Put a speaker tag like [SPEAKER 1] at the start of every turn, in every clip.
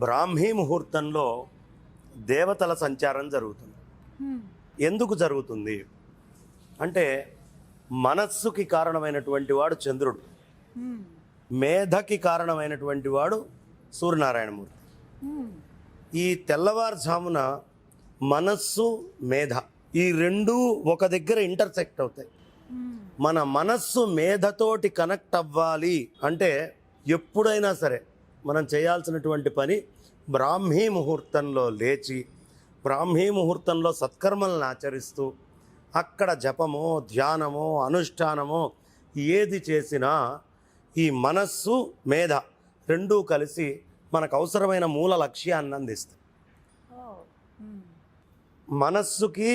[SPEAKER 1] బ్రాహ్మీ ముహూర్తంలో దేవతల సంచారం జరుగుతుంది. ఎందుకు జరుగుతుంది అంటే మనస్సుకి కారణమైనటువంటి వాడు చంద్రుడు, మేధకి కారణమైనటువంటి వాడు సూర్యనారాయణమూర్తి. ఈ తెల్లవారుజామున మనస్సు మేధ ఈ రెండూ ఒక దగ్గర ఇంటర్సెక్ట్ అవుతాయి. మన మనస్సు మేధతోటి కనెక్ట్ అవ్వాలి అంటే ఎప్పుడైనా సరే మనం చేయాల్సినటువంటి పని బ్రాహ్మీ ముహూర్తంలో లేచి బ్రాహ్మీ ముహూర్తంలో సత్కర్మలను ఆచరిస్తూ అక్కడ జపమో ధ్యానమో అనుష్ఠానమో ఏది చేసినా ఈ మనస్సు మేధ రెండూ కలిసి మనకు అవసరమైన మూల లక్ష్యాన్ని అందిస్తాయి. మనస్సుకి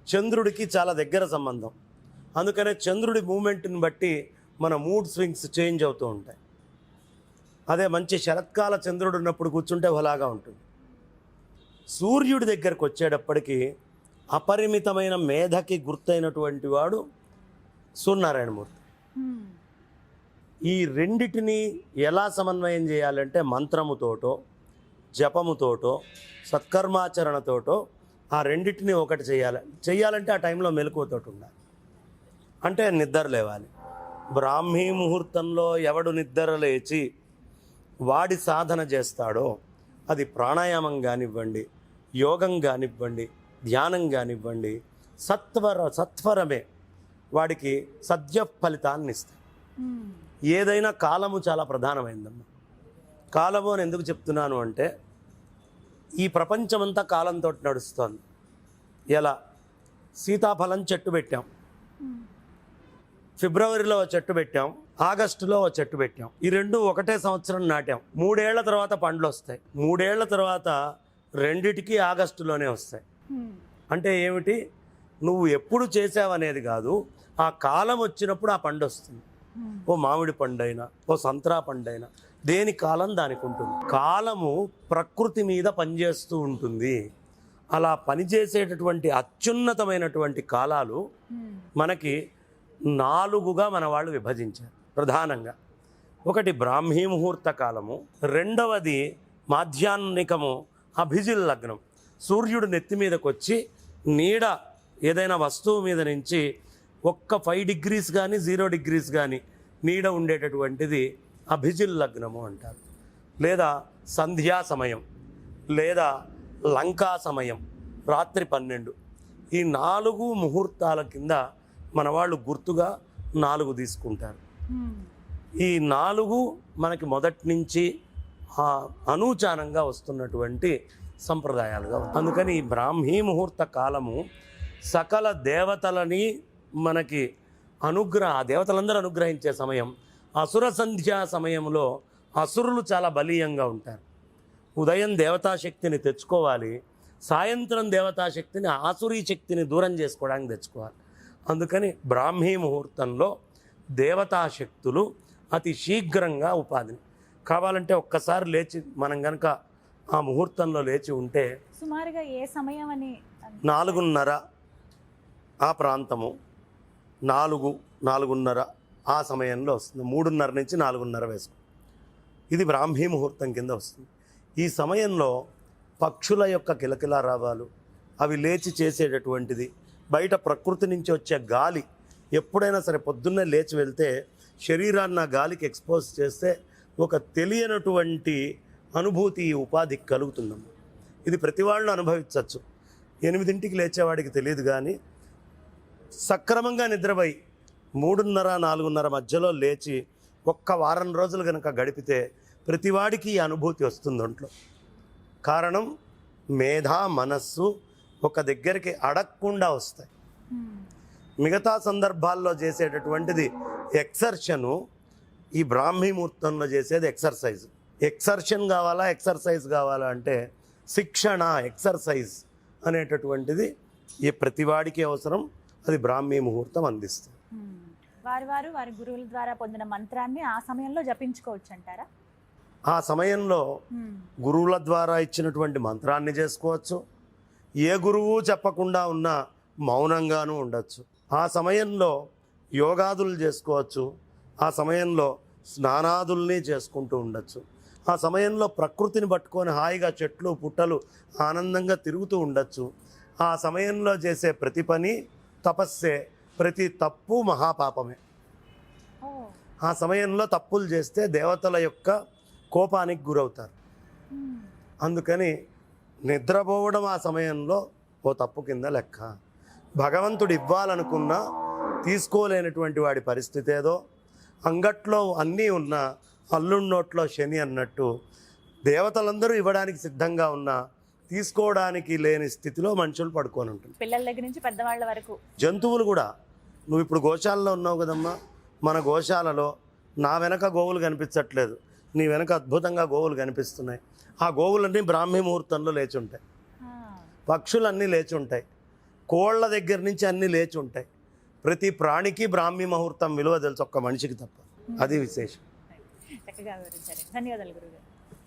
[SPEAKER 1] చంద్రుడికి చాలా దగ్గర సంబంధం. అందుకనే చంద్రుడి మూమెంట్ని బట్టి మన మూడ్ స్వింగ్స్ చేంజ్ అవుతూ ఉంటాయి. అదే మంచి శరత్కాల చంద్రుడు ఉన్నప్పుడు కూర్చుంటే ఒకలాగా ఉంటుంది. సూర్యుడి దగ్గరకు వచ్చేటప్పటికి అపరిమితమైన మేధకి గుర్తైనటువంటి వాడు సూర్యనారాయణమూర్తి. ఈ రెండిటిని ఎలా సమన్వయం చేయాలంటే మంత్రముతోటో జపముతోటో సత్కర్మాచరణతోటో ఆ రెండిటిని ఒకటి చేయాలంటే ఆ టైంలో మెలకువతోటి ఉండాలి. అంటే నిద్ర లేవాలి. బ్రాహ్మీ ముహూర్తంలో ఎవడు నిద్ర లేచి వాడి సాధన చేస్తాడో అది ప్రాణాయామం కానివ్వండి, యోగం కానివ్వండి, ధ్యానం కానివ్వండి, సత్వరమే వాడికి సద్య ఫలితాన్ని ఇస్తాయి. ఏదైనా కాలము చాలా ప్రధానమైందమ్మా. కాలము అని ఎందుకు చెప్తున్నాను అంటే ఈ ప్రపంచమంతా కాలంతో నడుస్తోంది. ఎలా సీతాఫలం చెట్టు పెట్టాం, ఫిబ్రవరిలో చెట్టు పెట్టాం, ఆగస్టులో చెట్టు పెట్టాం. ఈ రెండు ఒకటే సంవత్సరం నాటాం. 3 ఏళ్ల తర్వాత పండ్లు వస్తాయి. 3 ఏళ్ల తర్వాత రెండిటికి ఆగస్టులోనే వస్తాయి. అంటే ఏమిటి, నువ్వు ఎప్పుడు చేసావనేది కాదు, ఆ కాలం వచ్చినప్పుడు ఆ పండు వస్తుంది. ఓ మామిడి పండైనా ఓ సంత్రా పండైనా దేని కాలం దానికి ఉంటుంది. కాలము ప్రకృతి మీద పనిచేస్తూ ఉంటుంది. అలా పనిచేసేటటువంటి అత్యున్నతమైనటువంటి కాలాలు మనకి 4గా మన వాళ్ళు విభజించారు. ప్రధానంగా ఒకటి బ్రాహ్మీ ముహూర్త కాలము, రెండవది మాధ్యాహ్నికము అభిజిల్ లగ్నం. సూర్యుడు నెత్తి మీదకి వచ్చి నీడ ఏదైనా వస్తువు మీద నుంచి ఒక్క 5 డిగ్రీస్ కానీ 0 డిగ్రీస్ కానీ నీడ ఉండేటటువంటిది అభిజిల్ లగ్నము అంటారు. లేదా సంధ్యా సమయం లేదా లంకా సమయం రాత్రి 12. ఈ 4 ముహూర్తాల కింద మన వాళ్ళు గుర్తుగా 4 తీసుకుంటారు. ఈ 4 మనకి మొదటి నుంచి అనూచానంగా వస్తున్నటువంటి సంప్రదాయాలుగా. అందుకని ఈ బ్రాహ్మీ ముహూర్త కాలము సకల దేవతలని మనకి ఆ దేవతలందరూ అనుగ్రహించే సమయం. అసుర సంధ్యా సమయంలో అసురులు చాలా బలీయంగా ఉంటారు. ఉదయం దేవతాశక్తిని తెచ్చుకోవాలి, సాయంత్రం దేవతాశక్తిని ఆసురీ శక్తిని దూరం చేసుకోవడానికి తెచ్చుకోవాలి. అందుకని బ్రాహ్మీ ముహూర్తంలో దేవతాశక్తులు అతి శీఘ్రంగా ఉపాధిని కావాలంటే ఒక్కసారి లేచి మనం కనుక ఆ ముహూర్తంలో లేచి ఉంటే
[SPEAKER 2] సుమారుగా ఏ సమయం అని
[SPEAKER 1] 4:30 ఆ ప్రాంతము, 4:30 ఆ సమయంలో వస్తుంది. 3:30 నుంచి 4:30 వేసుకో. ఇది బ్రాహ్మీ ముహూర్తం కింద వస్తుంది. ఈ సమయంలో పక్షుల యొక్క కిలకిలారావాలు అవి లేచి చేసేటటువంటిది, బయట ప్రకృతి నుంచి వచ్చే గాలి ఎప్పుడైనా సరే పొద్దున్నే లేచి వెళ్తే శరీరాన్ని ఆ గాలికి ఎక్స్పోజ్ చేస్తే ఒక తెలియనటువంటి అనుభూతి ఈ ఉపాధికి కలుగుతుందమ్మా. ఇది ప్రతి వాళ్ళు అనుభవించవచ్చు. 8ంటికి లేచేవాడికి తెలియదు, కానీ సక్రమంగా నిద్రపోయి 3:30, 4:30 మధ్యలో లేచి ఒక్క వారం రోజులు కనుక గడిపితే ప్రతివాడికి ఈ అనుభూతి వస్తుంది ఒంట్లో. కారణం మేధ మనస్సు ఒక దగ్గరికి అడగకుండా వస్తాయి. మిగతా సందర్భాల్లో చేసేటటువంటిది ఎక్సర్షను, ఈ బ్రాహ్మీ ముహూర్తంలో చేసేది ఎక్సర్సైజ్. ఎక్సర్షన్ కావాలా ఎక్సర్సైజ్ కావాలా అంటే శిక్షణ, ఎక్సర్సైజ్ అనేటటువంటిది ఈ ప్రతివాడికి అవసరం. అది బ్రాహ్మీ ముహూర్తం అందిస్తుంది.
[SPEAKER 2] వారి గురువుల ద్వారా పొందిన మంత్రాన్ని ఆ సమయంలో జపించుకోవచ్చు అంటారా?
[SPEAKER 1] ఆ సమయంలో గురువుల ద్వారా ఇచ్చినటువంటి మంత్రాన్ని చేసుకోవచ్చు. ఏ గురువు చెప్పకుండా ఉన్న మౌనంగానూ ఉండొచ్చు. ఆ సమయంలో యోగాదులు చేసుకోవచ్చు. ఆ సమయంలో స్నానాదుల్ని చేసుకుంటూ ఉండొచ్చు. ఆ సమయంలో ప్రకృతిని పట్టుకొని హాయిగా చెట్లు పుట్టలు ఆనందంగా తిరుగుతూ ఉండొచ్చు. ఆ సమయంలో చేసే ప్రతి పని తపస్సే, ప్రతి తప్పు మహాపాపమే.
[SPEAKER 2] ఓ.
[SPEAKER 1] ఆ సమయంలో తప్పులు చేస్తే దేవతల యొక్క కోపానికి గురవుతారు.
[SPEAKER 2] మ్మ్.
[SPEAKER 1] అందుకని నిద్రపోవడం ఆ సమయంలో ఓ తప్పు కింద లెక్క. భగవంతుడు ఇవ్వాలనుకున్నా తీసుకోలేనటువంటి వాడి పరిస్థితి ఏదో, అంగట్లో అన్నీ ఉన్నా అల్లుడి నోట్లో శని అన్నట్టు దేవతలందరూ ఇవ్వడానికి సిద్ధంగా ఉన్నా తీసుకోవడానికి లేని స్థితిలో మనుషులు పడుకొని ఉంటుంది.
[SPEAKER 2] పిల్లల దగ్గర నుంచి పెద్దవాళ్ళ వరకు.
[SPEAKER 1] జంతువులు కూడా, నువ్వు ఇప్పుడు గోశాలలో ఉన్నావు కదమ్మా, మన గోశాలలో నా వెనక గోవులు కనిపించట్లేదు, నీ వెనక అద్భుతంగా గోవులు కనిపిస్తున్నాయి. ఆ గోవులన్నీ బ్రాహ్మీ ముహూర్తంలో లేచి ఉంటాయి,
[SPEAKER 2] ఆ.
[SPEAKER 1] పక్షులన్నీ లేచి ఉంటాయి, కోళ్ళ దగ్గర నుంచి అన్నీ లేచి ఉంటాయి. ప్రతి ప్రాణికి బ్రాహ్మీ ముహూర్తం విలువ తెలుసు, ఒక్క మనిషికి తప్ప. అది విశేషం.
[SPEAKER 2] చక్కగా వివరించారు. ధన్యవాదాలు గురుగారు.